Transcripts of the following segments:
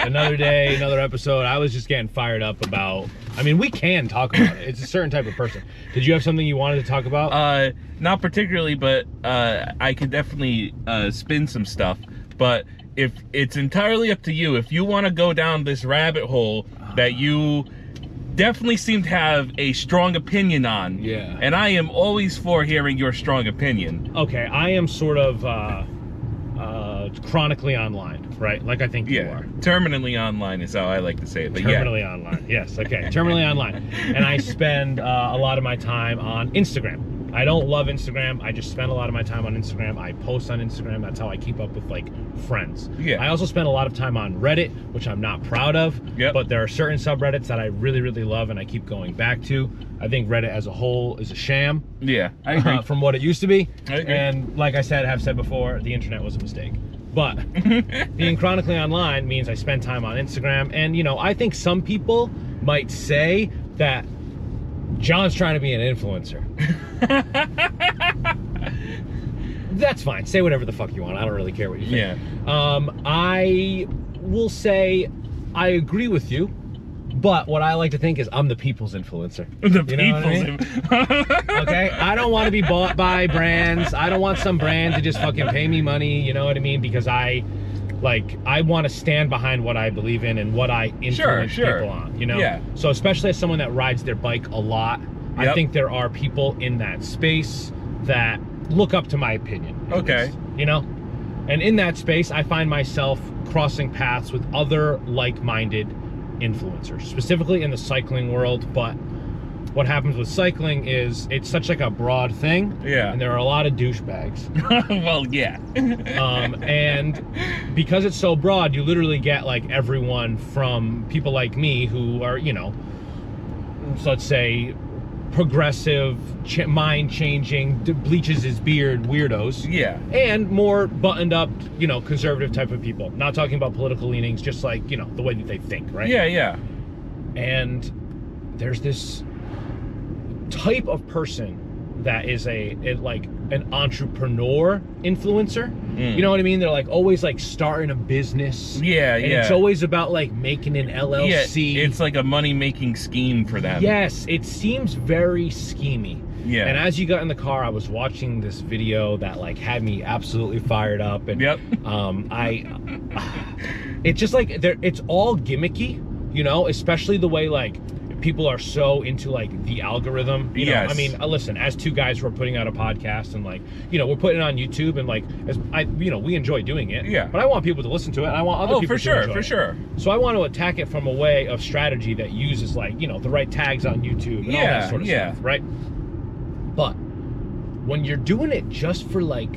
Another day, another episode. I was just getting fired up about, I mean, we can talk about it. It's a certain type of person. Did you have something you wanted to talk about? Not particularly, but I could definitely spin some stuff. But if it's entirely up to you, if you want to go down this rabbit hole that you definitely seem to have a strong opinion on. Yeah. And I am always for hearing your strong opinion. Okay, I am sort of chronically online, right? Like I think you are. Terminally online is how I like to say it. But terminally online, yes, okay. Terminally online. And I spend a lot of my time on Instagram. I don't love Instagram. I just spend a lot of my time on Instagram. I post on Instagram. That's how I keep up with, like, friends. Yeah. I also spend a lot of time on Reddit, which I'm not proud of. Yep. But there are certain subreddits that I really, really love and I keep going back to. I think Reddit as a whole is a sham. Yeah, I agree. From what it used to be. I agree. And like I have said before, the internet was a mistake. But being chronically online means I spend time on Instagram. And, you know, I think some people might say that John's trying to be an influencer. That's fine. Say whatever the fuck you want. I don't really care what you think. Yeah. I will say I agree with you, but what I like to think is I'm the people's influencer. Okay? I don't want to be bought by brands. I don't want some brand to just fucking pay me money, you know what I mean? Because I want to stand behind what I believe in and what I influence people on, you know? Yeah. So especially as someone that rides their bike a lot, I think there are people in that space that look up to my opinion. Okay. Least, you know? And in that space, I find myself crossing paths with other like-minded influencers, specifically in the cycling world. But what happens with cycling is it's such like a broad thing. Yeah. And there are a lot of douchebags. Well, yeah. And because it's so broad, you literally get like everyone from people like me who are, you know, let's say progressive, mind-changing, bleaches his beard weirdos. Yeah. And more buttoned up, you know, conservative type of people. Not talking about political leanings, just like, you know, the way that they think, right? Yeah, yeah. And there's this type of person that is like an entrepreneur influencer. You know what I mean? They're like always like starting a business. Yeah, and it's always about like making an LLC. Yeah, it's like a money-making scheme for them. Yes, it seems very schemy. Yeah. And as you got in the car, I was watching this video that like had me absolutely fired up. And it's just like it's all gimmicky, you know, especially the way like people are so into like the algorithm. You know, yes. I mean, listen, as two guys who are putting out a podcast and like, you know, we're putting it on YouTube and like, you know, we enjoy doing it. Yeah. But I want people to listen to it. And I want other people to enjoy it. For sure. So I want to attack it from a way of strategy that uses like, you know, the right tags on YouTube and all that sort of stuff, right? But when you're doing it just for like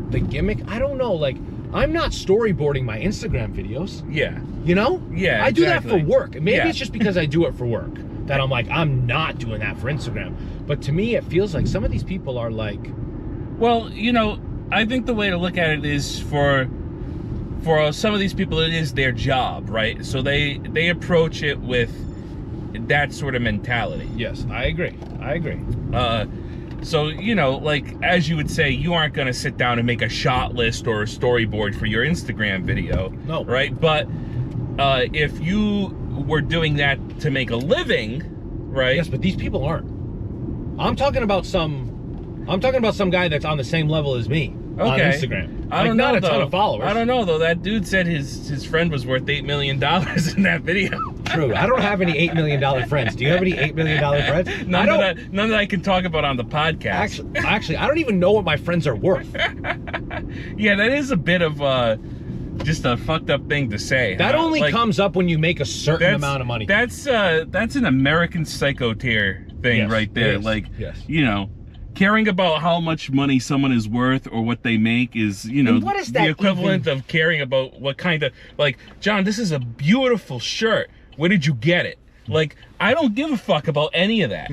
the gimmick, I don't know, like I'm not storyboarding my Instagram videos. Yeah. You know? Yeah, I do that for work. Maybe it's just because I do it for work that I'm like, I'm not doing that for Instagram. But to me, it feels like some of these people are like... Well, you know, I think the way to look at it is for some of these people, it is their job, right? So they approach it with that sort of mentality. Yes, I agree. So, you know, like, as you would say, you aren't going to sit down and make a shot list or a storyboard for your Instagram video. No. Right? But if you were doing that to make a living, right? Yes, but these people aren't. I'm talking about some guy that's on the same level as me on Instagram. I don't know, not a ton of followers. I don't know, though. That dude said his friend was worth $8 million in that video. True. I don't have any $8 million friends. Do you have any $8 million friends? None that I can talk about on the podcast. Actually, I don't even know what my friends are worth. Yeah, that is a bit of just a fucked up thing to say. That only comes up when you make a certain amount of money. That's an American Psycho tier thing right there. Like, you know, caring about how much money someone is worth or what they make is, you know, what is that the equivalent of caring about what kind of, like, John, this is a beautiful shirt. Where did you get it? Like, I don't give a fuck about any of that.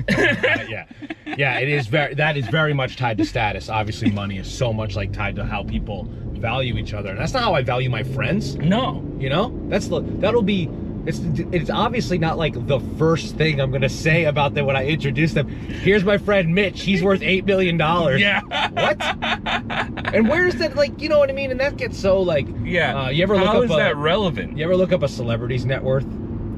Yeah, it is that is very much tied to status. Obviously, money is so much like tied to how people value each other. And that's not how I value my friends. No. You know? That'll be it's obviously not like the first thing I'm gonna say about them when I introduce them. Here's my friend Mitch. He's worth $8 million. Yeah. What? And where is that? Like, you know what I mean? And that gets so like. Yeah. You ever look How up is that relevant? You ever look up a celebrity's net worth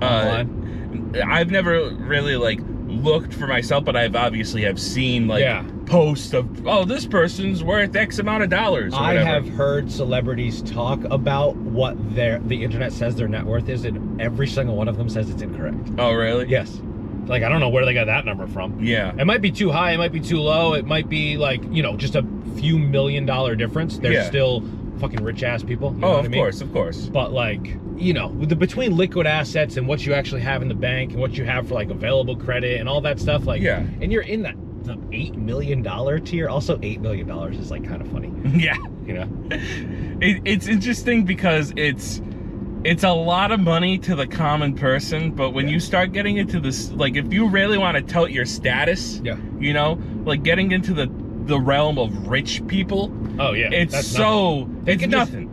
online? I've never really like looked for myself, but I've obviously have seen like posts of, oh, this person's worth X amount of dollars. Or I whatever. have heard celebrities talk about what the internet says their net worth is, and every single one of them says it's incorrect. Oh, really? Yes. Like, I don't know where they got that number from. Yeah. It might be too high, it might be too low, it might be like, you know, just a few $1 million difference. They're still fucking rich ass people. You know what I mean? Of course. But like, you know, with between liquid assets and what you actually have in the bank and what you have for like available credit and all that stuff, like, and you're in the $8 million tier. Also, $8 million is like kind of funny. Yeah. You know, it's interesting because it's a lot of money to the common person, but when you start getting into this, like, if you really want to tout your status, you know, like getting into the realm of rich people. Oh yeah, it's nothing.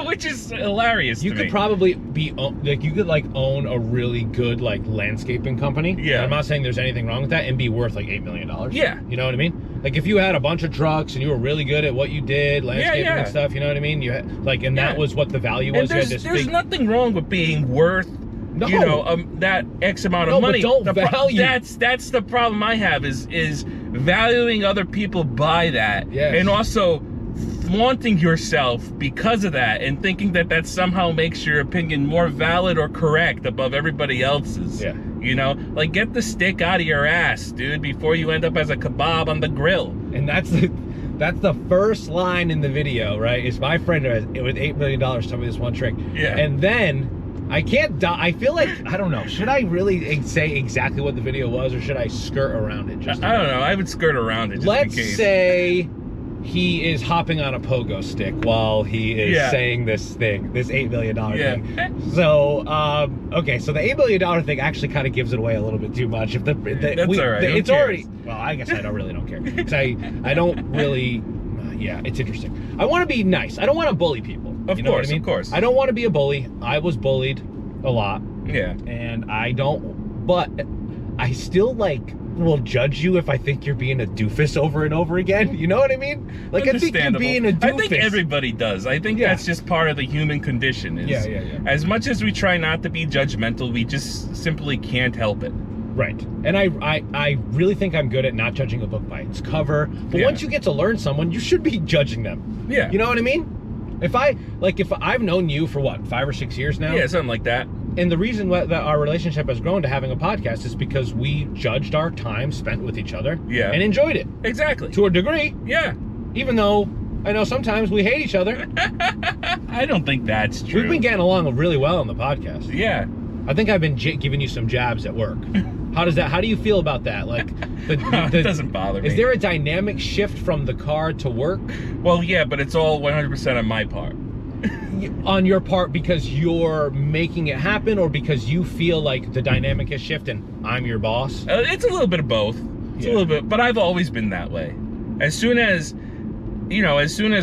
Which is hilarious. You could probably be like, you could like own a really good like landscaping company. Yeah, I'm not saying there's anything wrong with that, and be worth like $8 million. Yeah, you know what I mean? Like if you had a bunch of trucks and you were really good at what you did, landscaping and stuff. You know what I mean? You had like, and that was what the value was. And there's nothing wrong with being worth. You know, that X amount of money. But don't value. That's the problem I have is valuing other people by that, and also flaunting yourself because of that, and thinking that somehow makes your opinion more valid or correct above everybody else's. Yeah. You know, like, get the stick out of your ass, dude, before you end up as a kebab on the grill. And that's the first line in the video, right? Is my friend with $8 million told me this one trick. Yeah. And then I can't. I feel like, I don't know. Should I really say exactly what the video was, or should I skirt around it? I don't know. I would skirt around it. Just Let's in case. Say he is hopping on a pogo stick while he is saying this $8 million thing. So, okay, so the $8 million thing actually kind of gives it away a little bit too much. If that's all right. It's already. Well, I guess I really don't care. I don't really. Yeah, it's interesting. I want to be nice. I don't want to bully people. Of course. I don't want to be a bully. I was bullied a lot. Yeah. And I don't, but I still like will judge you if I think you're being a doofus over and over again. You know what I mean? Like, I think you're being a doofus. I think everybody does. I think that's just part of the human condition. As much as we try not to be judgmental, we just simply can't help it. Right. And I really think I'm good at not judging a book by its cover. But once you get to learn someone, you should be judging them. Yeah. You know what I mean? If I've known you for what, 5 or 6 years now? Yeah, something like that. And the reason that our relationship has grown to having a podcast is because we judged our time spent with each other and enjoyed it. Exactly. To a degree. Yeah. Even though I know sometimes we hate each other. I don't think that's true. We've been getting along really well on the podcast. Yeah. I think I've been giving you some jabs at work. How do you feel about that? Like, it doesn't bother me. Is there a dynamic shift from the car to work? Well, yeah, but it's all 100% on my part. On your part, because you're making it happen, or because you feel like the dynamic has shifted and I'm your boss? It's a little bit of both. It's a little bit, but I've always been that way. As soon as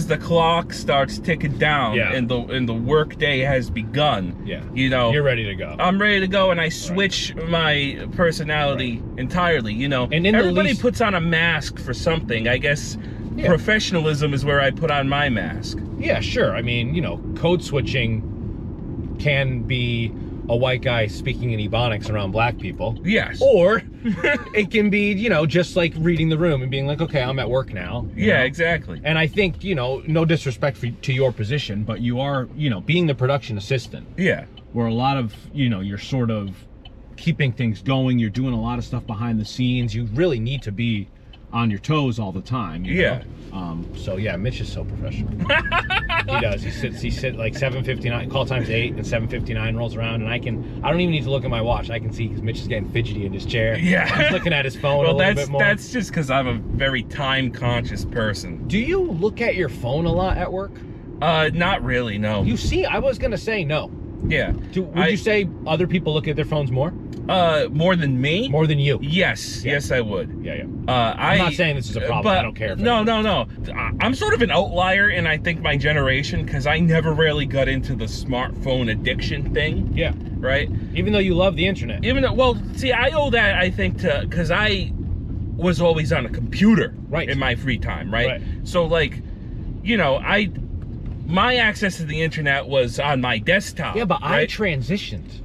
the clock starts ticking down and the work day has begun, you're ready to go. I'm ready to go, and I switch my personality entirely. You know, and everybody puts on a mask for something. I guess professionalism is where I put on my mask. Yeah, sure. I mean, you know, code switching can be a white guy speaking in Ebonics around black people. Yes. Or it can be, you know, just like reading the room and being like, okay, I'm at work now. Yeah, exactly. And I think, you know, no disrespect to your position, but you are, you know, being the production assistant. Yeah. Where a lot of, you know, you're sort of keeping things going. You're doing a lot of stuff behind the scenes. You really need to be on your toes all the time. You know? So yeah, Mitch is so professional. He does. He sits like 7:59. Call time's 8, and 7:59 rolls around, and I don't even need to look at my watch. I can see because Mitch is getting fidgety in his chair. Yeah, he's looking at his phone a little bit more. That's just because I'm a very time conscious person. Do you look at your phone a lot at work? Not really. No. You see, I was gonna say no. Yeah. Would you say other people look at their phones more? More than me? More than you? Yes. Yeah. Yes, I would. Yeah. I'm not saying this is a problem. But I don't care. No. I'm sort of an outlier in, I think, my generation, because I never really got into the smartphone addiction thing. Yeah. Right? Even though you love the internet. Well, see, I owe that, I think, because I was always on a computer in my free time, right? So, like, you know, my access to the internet was on my desktop. Yeah, but I transitioned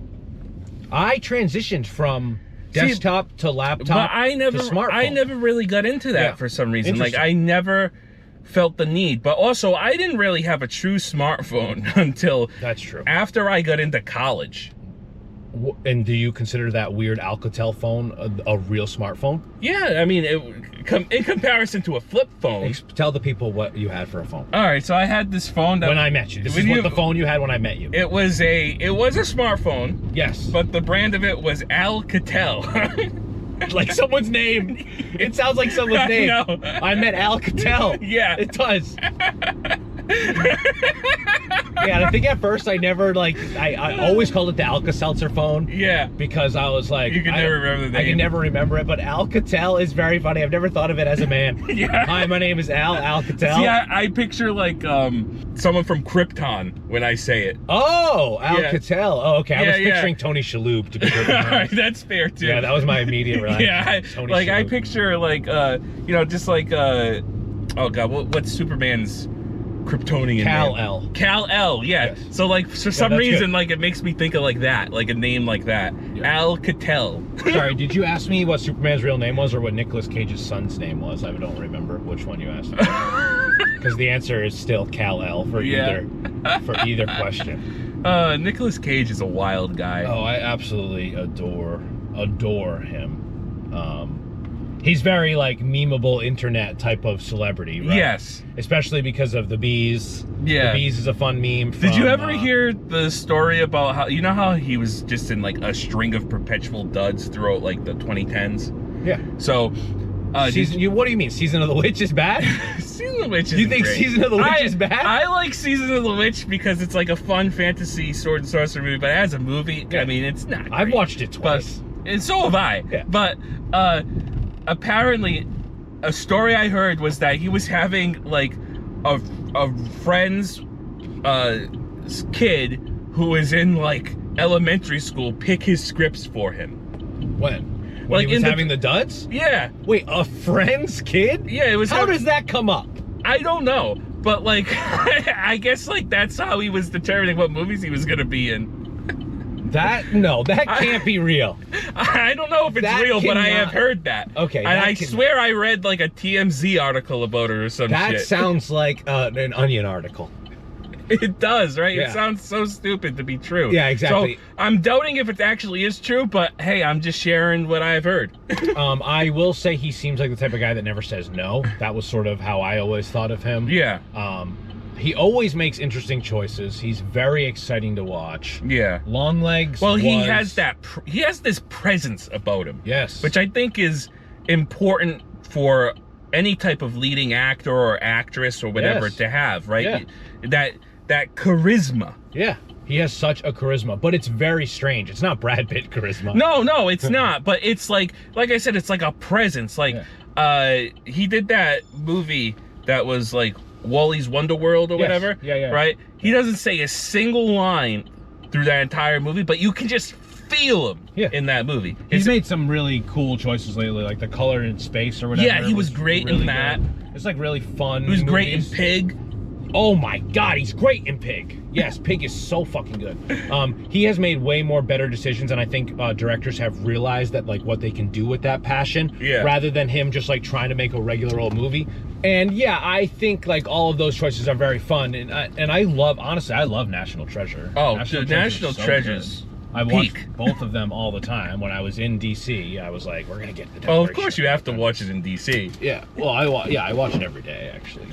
from desktop to laptop to smartphone. I never really got into that for some reason. Like, I never felt the need. But also, I didn't really have a true smartphone until after I got into college. And do you consider that weird Alcatel phone a real smartphone? Yeah, I mean, in comparison to a flip phone. Tell the people what you had for a phone. All right, so I had this phone that when I met you. This is what the phone you had when I met you. It was a smartphone. Yes. But the brand of it was Alcatel. Like someone's name. It sounds like someone's name. I know. I met Alcatel. Yeah. It does. Yeah, and I think at first I never I always called it the Alka-Seltzer phone. Yeah. Because I was like, you can never remember the name. I can never remember it, but Alcatel is very funny. I've never thought of it as a man. Yeah. Hi, my name is Alcatel. See, I picture like someone from Krypton when I say it. Oh, Alcatel. Yeah. Oh, okay. I was picturing Tony Shalhoub to be perfectly honest. All right, that's fair too. Yeah, that was my immediate reaction. Yeah, I picture like you know, just like oh god, what's Superman's Kryptonian Kal-El. name? Kal-El, yeah. Yes. So like for some reason, good. Like it makes me think of like that, like a name like that. Yeah. Alcatel. Sorry, did you ask me what Superman's real name was or what Nicolas Cage's son's name was? I don't remember which one you asked. Because the answer is still Kal-El for either question. Nicolas Cage is a wild guy. Oh, I absolutely adore him. He's very like memeable internet type of celebrity, right? Yes. Especially because of the bees. Yeah. The bees is a fun meme. Did you ever hear the story about how, you know how he was just in like a string of perpetual duds throughout like the 2010s? Yeah. So, what do you mean? Season of the Witch is bad? Season of the Witch is You think great. Season of the Witch is bad? I like Season of the Witch because it's like a fun fantasy sword and sorcery movie, but as a movie, I mean, it's not great. I've watched it twice. And so have I. Yeah. But, apparently a story I heard was that he was having like a friend's kid who was in like elementary school pick his scripts for him. When like he was having the duds? Yeah. Wait, a friend's kid? Yeah, it was. How does that come up? I don't know, but like I guess like that's how he was determining what movies he was gonna be in. That can't be real. I don't know if it's real, but I have heard that. Okay. And I swear I read like a TMZ article about it or some shit. That sounds like an Onion article. It does, right? Yeah. It sounds so stupid to be true. Yeah, exactly. So I'm doubting if it actually is true, but hey, I'm just sharing what I've heard. I will say he seems like the type of guy that never says no. That was sort of how I always thought of him. Yeah. He always makes interesting choices. He's very exciting to watch. Yeah. Longlegs. Well, he has this presence about him. Yes. Which I think is important for any type of leading actor or actress or whatever to have, right? Yeah. That charisma. Yeah. He has such a charisma, but it's very strange. It's not Brad Pitt charisma. No, it's not. But it's like I said, it's like a presence. Like, he did that movie that was like Wally's Wonder World or whatever. Yeah. Right? He doesn't say a single line through that entire movie, but you can just feel him in that movie. He's made some really cool choices lately, like The Color in Space or whatever. Yeah, he was great in that. It's like really fun. He was great in Pig. Oh my god, he's great in Pig. Yes, Pig is so fucking good. He has made way more better decisions, and I think directors have realized that like what they can do with that passion, rather than him just like trying to make a regular old movie. And yeah, I think like all of those choices are very fun, and I love, honestly, I love National Treasure. Oh, National Treasures. I watched both of them all the time. When I was in DC, I was like, we're gonna get the. Oh, of course you have to watch it in DC. Yeah. Well, I watch it every day actually.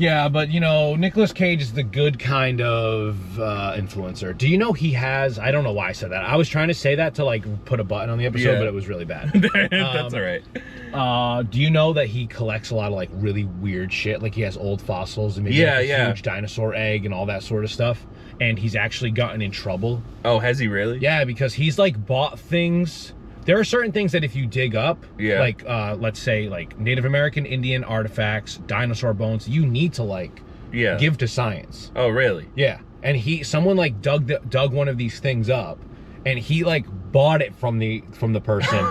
Yeah, but you know, Nicolas Cage is the good kind of influencer. Do you know he has, I don't know why I said that. I was trying to say that to like put a button on the episode, but it was really bad. That's all right. Do you know that he collects a lot of like really weird shit? Like he has old fossils and maybe like a huge dinosaur egg and all that sort of stuff. And he's actually gotten in trouble. Oh, has he really? Yeah, because he's like bought things. There are certain things that if you dig up, like let's say like Native American Indian artifacts, dinosaur bones, you need to like give to science. Oh, really? Yeah. And someone like dug one of these things up, and he like bought it from the person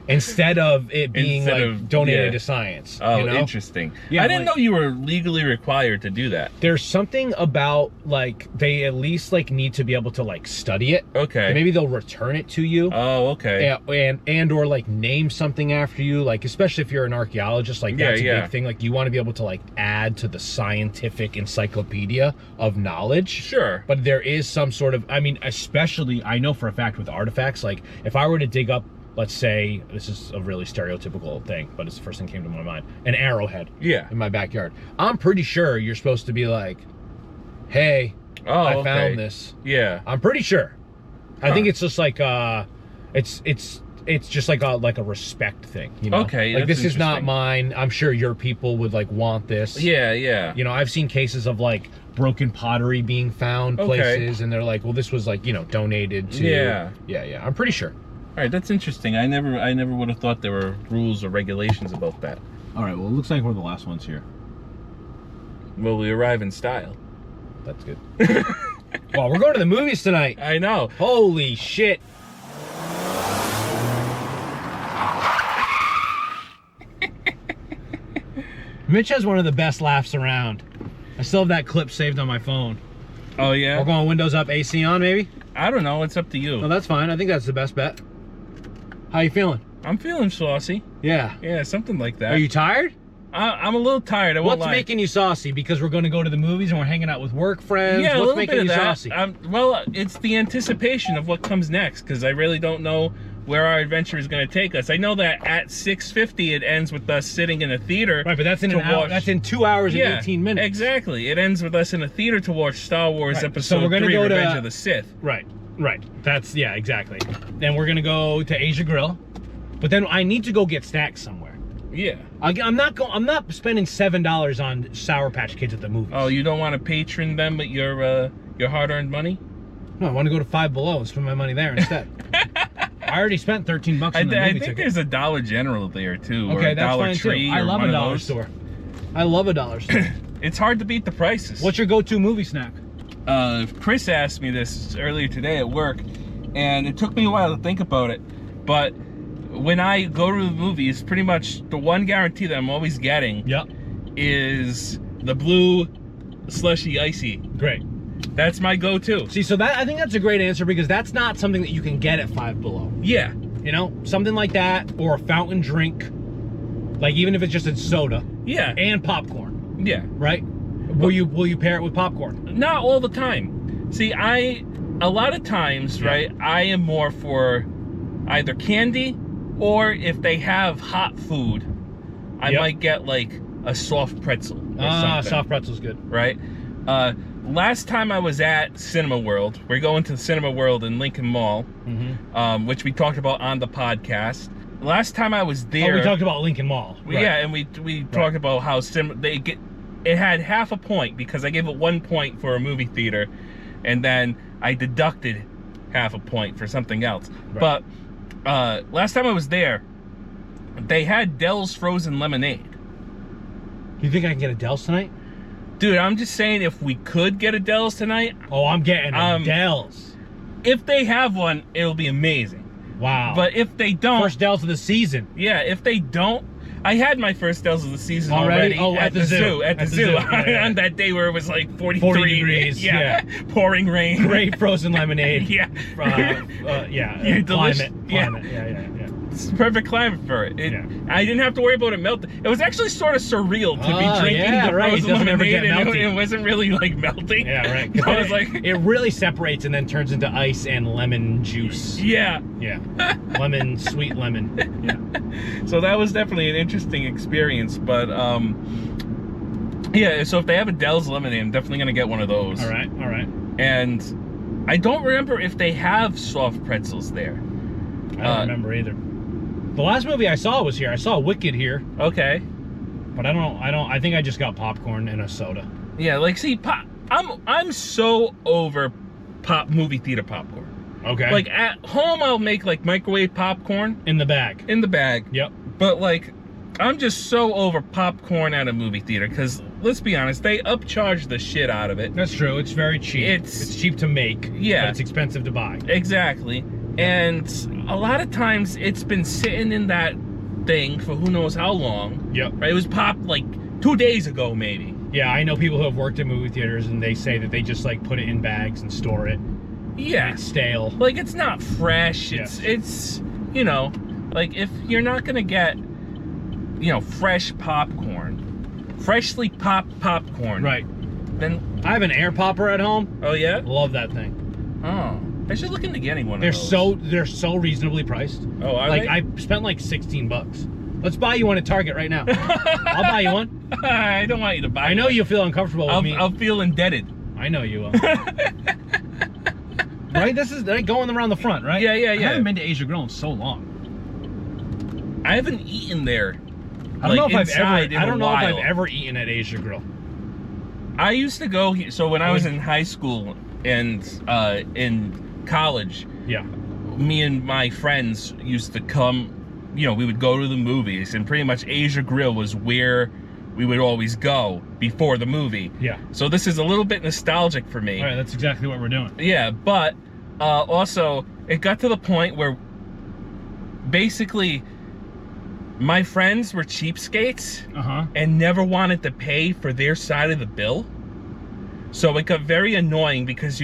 instead of it being donated to science. Oh, you know? Interesting. Yeah, I didn't know you were legally required to do that. There's something about like they at least like need to be able to like study it. Okay. And maybe they'll return it to you. Oh, okay. And or like name something after you, like especially if you're an archaeologist, like that's a big thing. Like you want to be able to like add to the scientific encyclopedia of knowledge. Sure. But there is some sort of, I mean, especially I know for a fact with artifacts, like if I were to dig up, let's say, this is a really stereotypical thing, but it's the first thing that came to my mind, an arrowhead in my backyard. I'm pretty sure you're supposed to be like, hey, I found this. Yeah. I'm pretty sure. I think it's just like, it's just like a respect thing, you know? Okay, like this is not mine. I'm sure your people would like want this. Yeah, yeah. You know, I've seen cases of like broken pottery being found places, and they're like, well, this was like, you know, donated to. Yeah. I'm pretty sure. All right, that's interesting. I never would have thought there were rules or regulations about that. All right, well, it looks like we're the last ones here. Well, we arrive in style. That's good. Well, we're going to the movies tonight. I know. Holy shit. Mitch has one of the best laughs around. I still have that clip saved on my phone. Oh, yeah? We're going windows up, AC on, maybe? I don't know. It's up to you. No, that's fine. I think that's the best bet. How you feeling? I'm feeling saucy. Yeah. Yeah, something like that. Are you tired? I'm a little tired. I won't lie. What's making you saucy? Because we're going to go to the movies and we're hanging out with work friends? Yeah, What's making you saucy? Well, it's the anticipation of what comes next, because I really don't know where our adventure is going to take us. I know that at 6:50 it ends with us sitting in a theater. Right, but that's in an hour. That's in 2 hours and 18 minutes. Exactly. It ends with us in a theater to watch Star Wars Episode 3: Revenge of the Sith. Right. That's exactly. Then we're gonna go to Asia Grille, but then I need to go get snacks somewhere. Yeah. I'm not spending $7 on Sour Patch Kids at the movies. Oh, you don't want to patron them with your hard-earned money? No, I want to go to Five Below and spend my money there instead. I already spent $13 on the movie ticket. I think there's a Dollar General there too. Okay, or that's Dollar fine Tree, too. I love a dollar store. I love a dollar store. It's hard to beat the prices. What's your go-to movie snack? Chris asked me this earlier today at work, and it took me a while to think about it. But when I go to the movies, pretty much the one guarantee that I'm always getting is the blue slushy icy. Great. That's my go-to. See, so I think that's a great answer, because that's not something that you can get at Five Below. Yeah. You know, something like that, or a fountain drink, like even if it's just a soda. Yeah. And popcorn. Yeah. Right? Will you pair it with popcorn? Not all the time. See, a lot of times, right, I am more for either candy, or if they have hot food, I might get like a soft pretzel or something. Soft pretzel's good. Right? Last time I was at CinemaWorld, we're going to CinemaWorld in Lincoln Mall, which we talked about on the podcast. Last time I was there... Oh, we talked about Lincoln Mall. Right. Yeah, and we talked about how it had half a point, because I gave it 1 point for a movie theater, and then I deducted half a point for something else. Right. But last time I was there, they had Dell's frozen lemonade. You think I can get a Dell's tonight? Dude, I'm just saying, if we could get a Dell's tonight... Oh, I'm getting a Dell's. If they have one, it'll be amazing. Wow. But if they don't... First Dell's of the season. Yeah, if they don't... I had my first Dell's of the season already at the zoo. At the zoo. On that day where it was like 40 degrees. Yeah. Pouring rain. Great frozen lemonade. Yeah. Climate. Yeah. It's the perfect climate for it. I didn't have to worry about it melting. It was actually sort of surreal to be drinking the frozen lemonade, and it wasn't really like melting. Yeah, right. I was like, it really separates and then turns into ice and lemon juice. Yeah. Yeah. Lemon, sweet lemon. Yeah. So that was definitely an interesting experience, but Yeah, so if they have a Dell's lemonade, I'm definitely gonna get one of those. All right. And I don't remember if they have soft pretzels there. I don't remember either. The last movie I saw was here. I saw Wicked here. Okay. But I think I just got popcorn and a soda. Yeah, like, see, I'm so over movie theater popcorn. Okay. Like, at home, I'll make, like, microwave popcorn. In the bag. In the bag. Yep. But, like, I'm just so over popcorn at a movie theater, because, let's be honest, they upcharge the shit out of it. That's true. It's very cheap. It's cheap to make. Yeah. But it's expensive to buy. Exactly. And a lot of times, it's been sitting in that thing for who knows how long. Yep. Right? It was popped, like, 2 days ago, maybe. Yeah, I know people who have worked in movie theaters, and they say that they just, like, put it in bags and store it. Yeah. And it's stale. Like, it's not fresh. It's you know, like, if you're not gonna get, you know, fresh popcorn, freshly popped popcorn. Right. Then I have an air popper at home. Oh yeah? Love that thing. Oh. I should look into getting one of those. They're so reasonably priced. Oh, are like they? I spent like $16. Let's buy you one at Target right now. I'll buy you one. I don't want you to buy I know one. you feel uncomfortable with me. I'll feel indebted. I know you will. Right? This is going around the front, right? Yeah. I haven't been to Asia Grille in so long. I haven't eaten there. I don't know if I've I've ever eaten at Asia Grille. I used to go here. So when I was in high school and in college, yeah, me and my friends used to come. You know, we would go to the movies, and pretty much Asia Grille was where we would always go before the movie. Yeah. So this is a little bit nostalgic for me. All right, that's exactly what we're doing. Yeah, but also it got to the point where basically my friends were cheapskates and never wanted to pay for their side of the bill. So it got very annoying because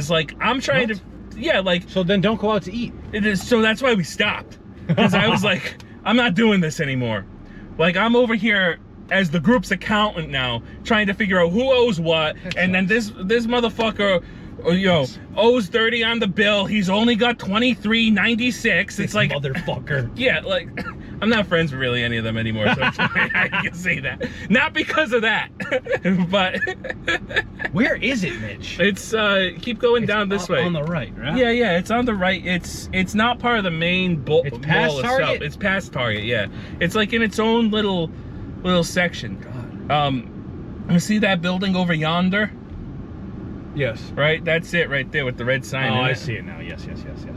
like I'm trying to, yeah, like. So then don't go out to eat. It is, so that's why we stopped. Because I was like, I'm not doing this anymore. Like, I'm over here as the group's accountant now, trying to figure out who owes what, and then this motherfucker, you know, owes 30 on the bill. He's only got 23.96. It's like, motherfucker. Yeah, like, I'm not friends with really any of them anymore, so I can say that. Not because of that, but where is it, Mitch? It's keep going down this way. On the right, right? Yeah, it's on the right. It's not part of the main bowl. It's past Target. It's past Target. Yeah, it's like in its own little section. God. You see that building over yonder? Yes. Right. That's it right there with the red sign. Oh, I see it now. Yes.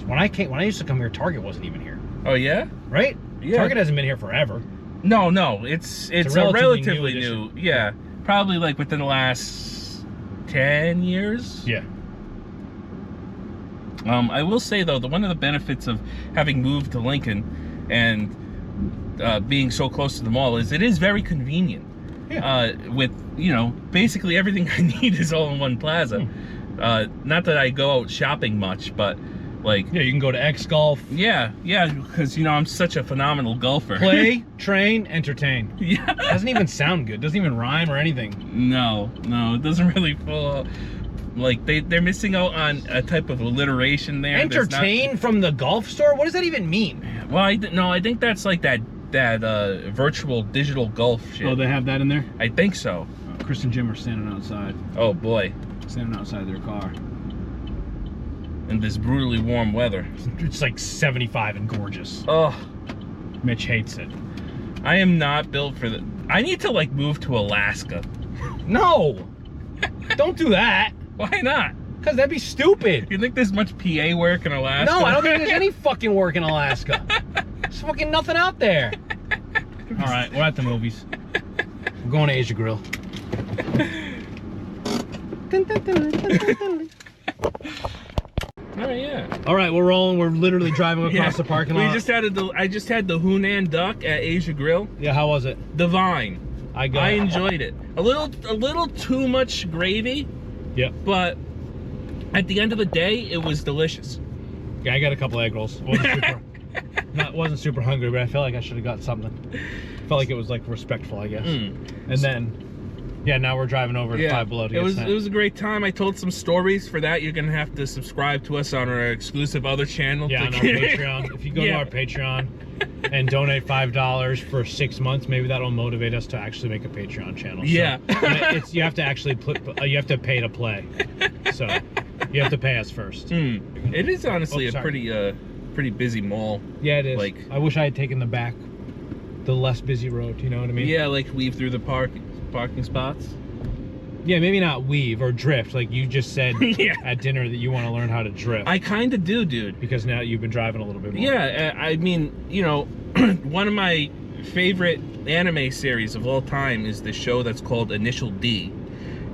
When I used to come here, Target wasn't even here. Oh yeah. Right. Yeah. Target hasn't been here forever. No, it's a relatively new. Yeah, probably like within the last 10 years. Yeah. I will say though, one of the benefits of having moved to Lincoln and being so close to the mall is it is very convenient. Yeah. With, you know, basically everything I need is all in one plaza. Not that I go out shopping much, but like, yeah, you can go to X Golf. Yeah, because you know I'm such a phenomenal golfer. Play, train, entertain. Yeah. Doesn't even sound good. Doesn't even rhyme or anything. No, it doesn't really fall. Like they're missing out on a type of alliteration there. Entertain from the golf store? What does that even mean? Well, I think that's like that virtual digital golf shit. Oh, they have that in there? I think so. Chris and Jim are standing outside. Oh boy. Standing outside their car. In this brutally warm weather. It's like 75 and gorgeous. Oh. Mitch hates it. I am not built for that. I need to like move to Alaska. No! Don't do that. Why not? Because that'd be stupid. You think there's much PA work in Alaska? No, I don't think there's any fucking work in Alaska. There's fucking nothing out there. All right, we're at the movies. We're going to Asia Grille. Oh yeah. All right, we're rolling. We're literally driving across the parking lot. I just had the Hunan duck at Asia Grille. Yeah, how was it? Divine. I it. enjoyed it. A little too much gravy. Yep. But at the end of the day, it was delicious. Yeah, I got a couple egg rolls. Wasn't super hungry, but I felt like I should have got something. Felt like it was like respectful, I guess. And then, yeah, now we're driving over to Five Below to get snacks. It was a great time. I told some stories. For that, you're gonna have to subscribe to us on our exclusive other channel. Yeah, on our Patreon. If you go to our Patreon, and donate $5 for 6 months, maybe that'll motivate us to actually make a Patreon channel. Yeah. So, you have to actually you have to pay to play. So you have to pay us first. It is honestly a pretty busy mall. Yeah, it is. Like, I wish I had taken the less busy road. You know what I mean? Yeah, like weave through the parking spots. Yeah, maybe not weave or drift, like you just said at dinner that you want to learn how to drift. I kind of do, dude. Because now you've been driving a little bit more. Yeah, I mean, you know, one of my favorite anime series of all time is the show that's called Initial D.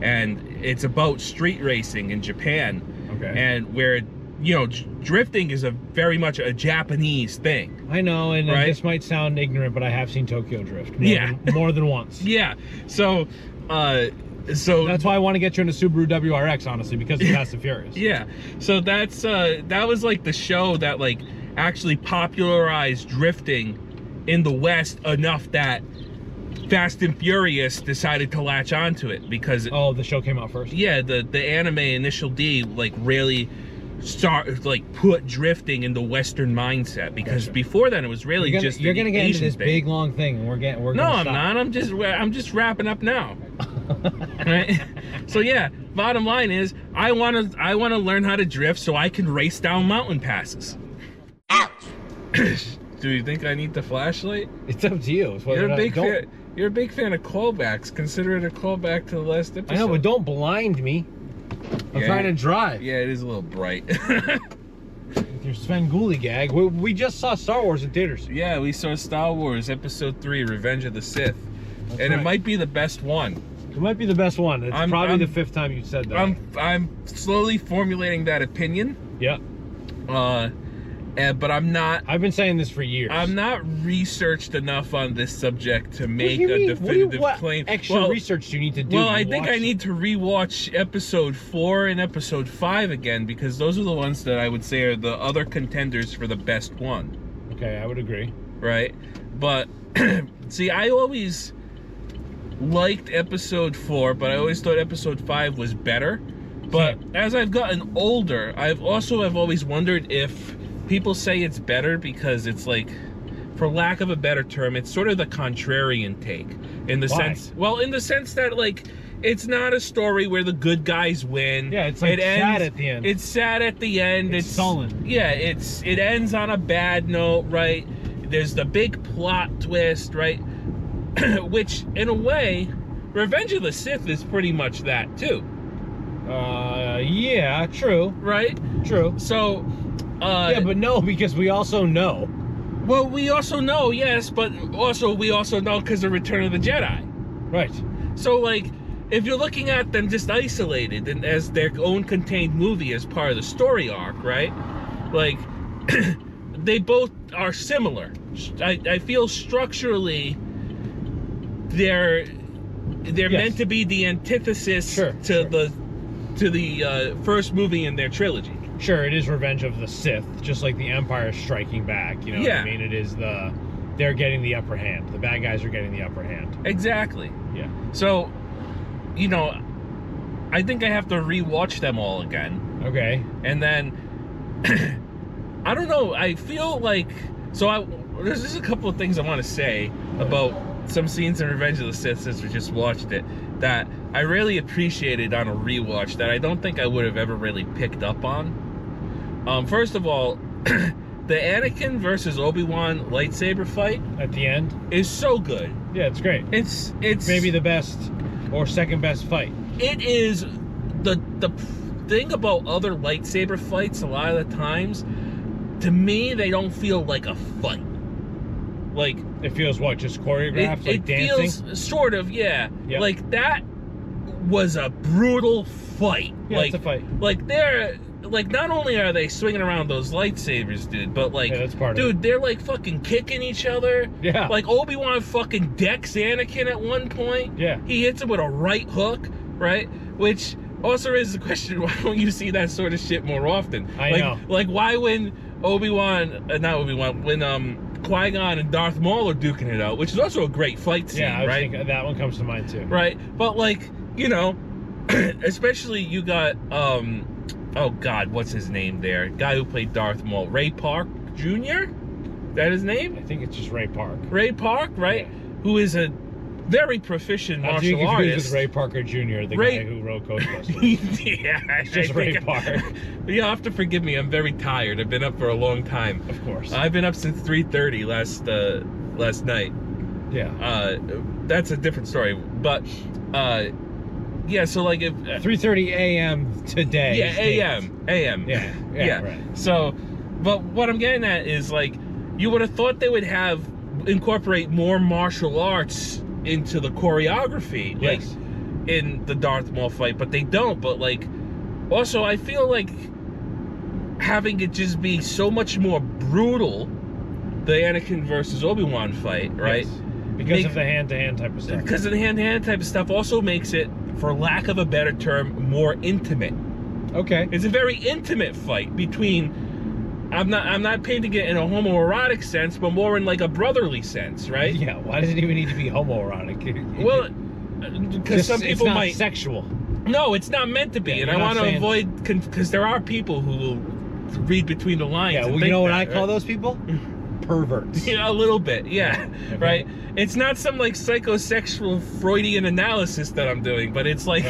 And it's about street racing in Japan. Okay. And where, you know, drifting is very much a Japanese thing. I know, and this might sound ignorant, but I have seen Tokyo Drift. More than once. Yeah. So that's why I want to get you into Subaru WRX, honestly, because of Fast and Furious. Yeah. So that's that was like the show that like actually popularized drifting in the West enough that Fast and Furious decided to latch onto it because the show came out first. Yeah, the anime Initial D like really put drifting in the Western mindset because before then it was really you're gonna get into this big long thing. We're no, I'm not. I'm just wrapping up now. Right? So yeah, bottom line is I want to learn how to drift so I can race down mountain passes. Ouch. Do you think I need the flashlight? It's up to you. You're a big fan of callbacks. Consider it a callback to the last episode. I know, but don't blind me. I'm trying to drive. Yeah, it is a little bright. Your Svengoolie gag. We just saw Star Wars in theaters. Yeah, we saw Star Wars Episode 3, Revenge of the Sith. It might be the best one. It might be the best one. It's probably the 5th time you've said that. I'm slowly formulating that opinion. Yep. But I'm not. I've been saying this for years. I'm not researched enough on this subject to make a definitive claim. What extra research do you need to do? Well, I think I need to rewatch Episode 4 and Episode 5 again because those are the ones that I would say are the other contenders for the best one. Okay, I would agree. Right, but see, I always liked Episode 4, but I always thought Episode 5 was better. But as I've gotten older, I've always wondered if people say it's better because it's like, for lack of a better term, it's sort of the contrarian take in the sense that like it's not a story where the good guys win. Yeah, it's like sad at the end. It's sad at the end. It's sullen. Yeah, it ends on a bad note, right? There's the big plot twist, right? Which in a way, Revenge of the Sith is pretty much that too. Yeah, true. Right? True. So yeah, but no, because we also know. Well, we also know, yes, but we also know because of Return of the Jedi. Right. So, like, if you're looking at them just isolated and as their own contained movie as part of the story arc, right? Like, they both are similar. I feel structurally they're meant to be the antithesis to the first movie in their trilogy. Sure, it is Revenge of the Sith, just like the Empire striking back. You know what I mean? It is they're getting the upper hand. The bad guys are getting the upper hand. Exactly. Yeah. So, you know, I think I have to rewatch them all again. Okay. And then, I don't know, I feel like, there's just a couple of things I want to say about some scenes in Revenge of the Sith since we just watched it that I really appreciated on a rewatch that I don't think I would have ever really picked up on. First of all, the Anakin versus Obi-Wan lightsaber fight at the end is so good. Yeah, it's great. It's maybe the best or second best fight. It is. The thing about other lightsaber fights a lot of the times, to me, they don't feel like a fight. Like, it feels what, just choreographed, like dancing? It feels sort of, yeah. Yep. Like that was a brutal fight. Yeah, like, it's a fight. Like not only are they swinging around those lightsabers, dude, but like, that's part of it. They're like fucking kicking each other. Yeah. Like Obi-Wan fucking decks Anakin at one point. Yeah. He hits him with a right hook, right? Which also raises the question, why don't you see that sort of shit more often? I know. Like why when when Qui-Gon and Darth Maul are duking it out, which is also a great fight scene, yeah, right? That one comes to mind too. Right, but like, you know, especially you got, oh God, what's his name there? Guy who played Darth Maul, Ray Park Jr.? Is that his name? I think it's just Ray Park. Ray Park, right? Yeah. Who is a very proficient martial artist. With Ray Parker Jr., the guy who wrote Ghostbusters. Yeah, it's just Ray Park. You'll have to forgive me. I'm very tired. I've been up for a long time. Of course. I've been up since 3:30 last night. Yeah. That's a different story. But yeah. So like if 3:30 a.m. today. Yeah, a.m. Yeah. Right. So, but what I'm getting at is like, you would have thought they would incorporate more martial arts into the choreography, like in the Darth Maul fight, but they don't. But like, also I feel like having it just be so much more brutal, the Anakin versus Obi-Wan fight, right? Yes. Because of the hand-to-hand type of stuff. Because of the hand-to-hand type of stuff also makes it, for lack of a better term, more intimate. Okay. It's a very intimate fight between. I'm not painting it in a homoerotic sense, but more in like a brotherly sense, right? Yeah. Why does it even need to be homoerotic? Well, because some people it's not might sexual. No, it's not meant to be, Yeah, and I want to avoid because there are people who will read between the lines. Yeah. Well, you know what I call those people? Perverts. Yeah, a little bit. Yeah. Okay. Right. It's not some like psychosexual Freudian analysis that I'm doing, but it's like,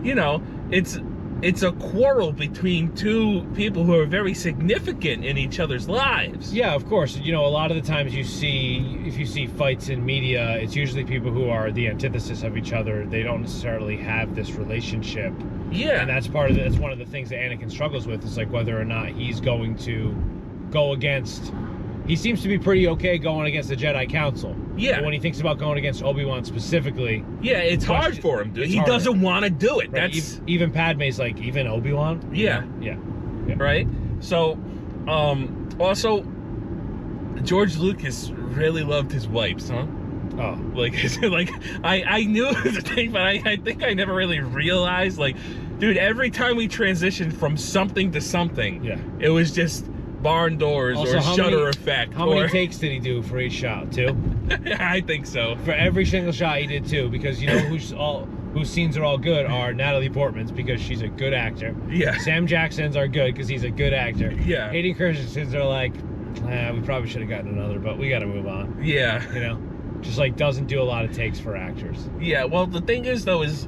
you know, it's a quarrel between two people who are very significant in each other's lives. Yeah, of course. You know, a lot of the times if you see fights in media, it's usually people who are the antithesis of each other. They don't necessarily have this relationship. Yeah. And that's one of the things that Anakin struggles with, is like whether or not he's going to go against. He seems to be pretty okay going against the Jedi Council. Yeah. But when he thinks about going against Obi-Wan specifically... Yeah, it's hard for him, dude. He doesn't want to do it. Right? That's even Padme's like, even Obi-Wan? Yeah. Yeah. Right? So, also, George Lucas really loved his wipes, huh? Oh. Like I knew it was a thing, but I think I never really realized, like, dude, every time we transitioned from something to something, it was just... barn doors also, or shutter effect. How many takes did he do for each shot? 2? I think so. For every single shot he did 2, because you know whose scenes are all good are Natalie Portman's, because she's a good actor. Yeah. Sam Jackson's are good because he's a good actor. Yeah. Hayden Christensen's are like, we probably should have gotten another, but we got to move on. Yeah. You know, just like doesn't do a lot of takes for actors. Yeah. Well, the thing is though is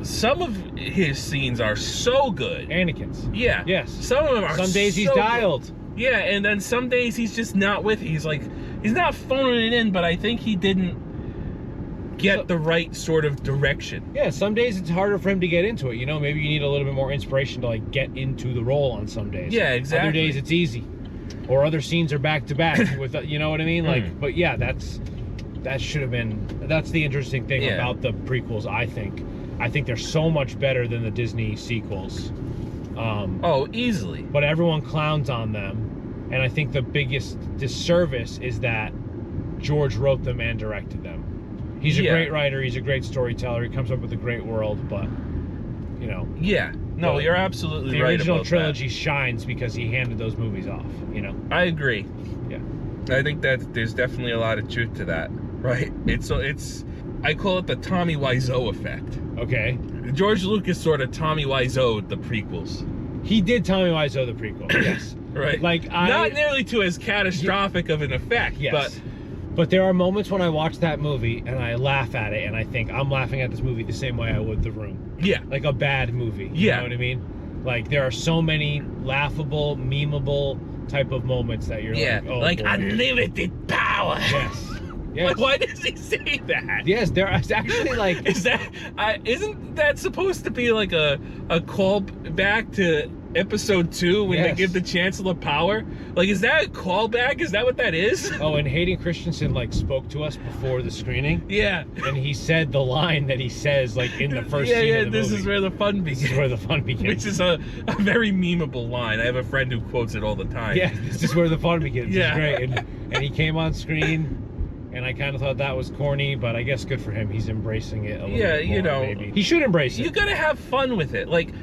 some of his scenes are so good. Anakin's. Yeah. Yes. Some of them are Some days he's dialed. Good. Yeah, and then some days he's just not with it. He's like, he's not phoning it in, but I think he didn't get the right sort of direction. Yeah, some days it's harder for him to get into it. You know, maybe you need a little bit more inspiration to like get into the role on some days. Yeah, exactly. Other days it's easy. Or other scenes are back to back with, you know what I mean? Like, but yeah, that's the interesting thing about the prequels, I think. I think they're so much better than the Disney sequels. Easily. But everyone clowns on them. And I think the biggest disservice is that George wrote them and directed them. He's a great writer. He's a great storyteller. He comes up with a great world, but, you know. Yeah. No, you're absolutely right about that. The original trilogy shines because he handed those movies off, you know. I agree. Yeah. I think that there's definitely a lot of truth to that, right? It's I call it the Tommy Wiseau effect. Okay. George Lucas sort of Tommy Wiseau'd the prequels. He did Tommy Wiseau the prequel, yes. Right. Like not nearly to as catastrophic of an effect, but there are moments when I watch that movie and I laugh at it and I think I'm laughing at this movie the same way I would The Room. Yeah. Like a bad movie. You know what I mean? Like there are so many laughable, memeable type of moments that you're like, oh, like boy, unlimited power. Yes. Like, why does he say that? Yes, there is actually like isn't that supposed to be like a call back to episode 2 when they give the Chancellor power? Like, is that a callback? Is that what that is? Oh, and Hayden Christensen like spoke to us before the screening. Yeah. And he said the line that he says like in the first scene of the this movie. is where the fun begins. This is where the fun begins. Which is a very memeable line. I have a friend who quotes it all the time. Yeah, this is where the fun begins. Yeah. It's great. And he came on screen. And I kind of thought that was corny, but I guess good for him. He's embracing it a little bit more, you know. maybe. He should embrace it. You gotta have fun with it. Like,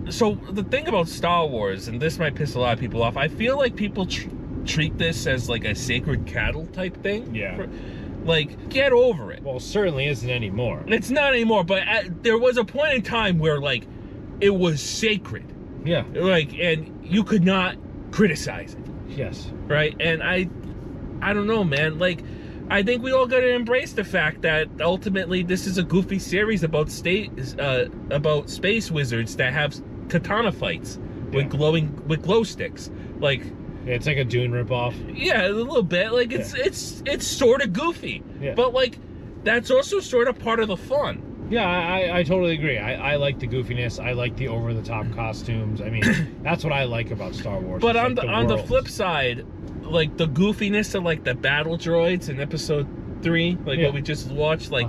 so the thing about Star Wars, and this might piss a lot of people off, I feel like people treat this as like a sacred cattle type thing. Yeah. Like, get over it. Well, it certainly isn't anymore. It's not anymore, but there was a point in time where, like, it was sacred. Yeah. Like, and you could not criticize it. Yes. Right? And I don't know, man. Like, I think we all got to embrace the fact that ultimately this is a goofy series about space wizards that have katana fights with glow sticks. Like, it's like a Dune ripoff. Yeah, a little bit. Like, it's sort of goofy. Yeah. But like, that's also sort of part of the fun. Yeah, I totally agree. I like the goofiness. I like the over-the-top costumes. I mean, that's what I like about Star Wars. But on the flip side, like the goofiness of like the battle droids in Episode 3, like what we just watched, like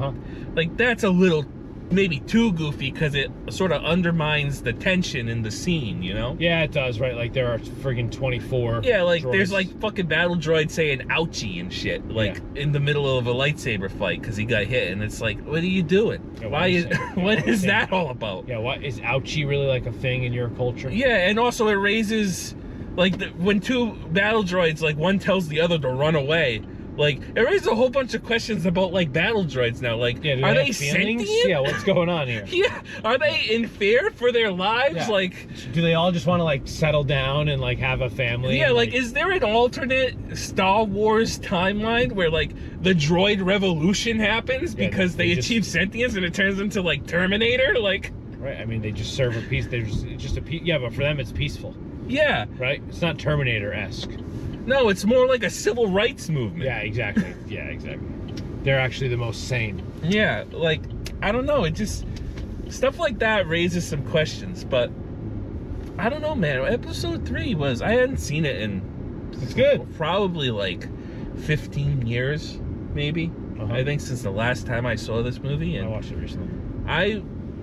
like that's a little maybe too goofy because it sort of undermines the tension in the scene, you know? Yeah, it does, right? Like there are friggin' 24. Yeah, like droids. there's like fucking battle droids saying "ouchie" and shit, like in the middle of a lightsaber fight because he got hit, and it's like, what are you doing? Yeah, what is that all about? Yeah, what is ouchie really like a thing in your culture? Yeah, and also it raises like when two battle droids, like one tells the other to run away. Like, it raises a whole bunch of questions about, like, battle droids now. Like, are they sentient? Yeah, what's going on here? Yeah, are they in fear for their lives? Yeah. Like, do they all just want to, like, settle down and, like, have a family? Yeah, like, is there an alternate Star Wars timeline where, like, the droid revolution happens because they achieve sentience and it turns them to, like, Terminator? Like... Right, I mean, they just serve a peace. There's just a peace. Yeah, but for them, it's peaceful. Yeah. Right? It's not Terminator-esque. No, it's more like a civil rights movement. Yeah, exactly. Yeah, exactly. They're actually the most sane. Yeah, like, I don't know. It just... Stuff like that raises some questions, but... I don't know, man. Episode 3 was... I hadn't seen it in... It's good. Probably, like, 15 years, maybe. I think since the last time I saw this movie. And I watched it recently.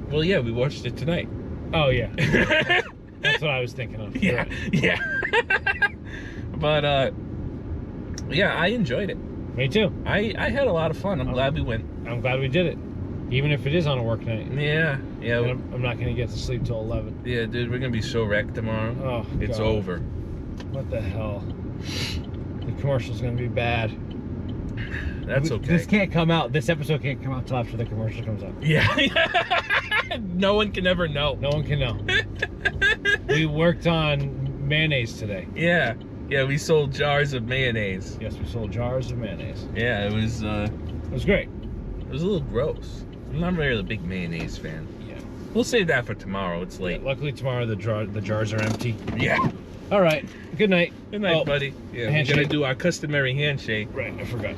Well, yeah, we watched it tonight. Oh, yeah. That's what I was thinking of. Yeah, yeah. But, yeah, I enjoyed it. Me too. I had a lot of fun. I'm glad we went. I'm glad we did it. Even if it is on a work night. Yeah, yeah. And I'm not going to get to sleep till 11. Yeah, dude, we're going to be so wrecked tomorrow. Oh, it's God. over. What the hell? The commercial's going to be bad. That's okay. This can't come out. This episode can't come out till after the commercial comes out. Yeah. No one can ever know. No one can know. We worked on mayonnaise today. Yeah. Yeah, we sold jars of mayonnaise. Yes, we sold jars of mayonnaise. Yeah, it was great. It was a little gross. I'm not really a big mayonnaise fan. Yeah. We'll save that for tomorrow. It's late. Yeah, luckily tomorrow the jars are empty. Yeah. All right. Good night. Good night, buddy. Yeah, we're going to do our customary handshake. Right, I forgot.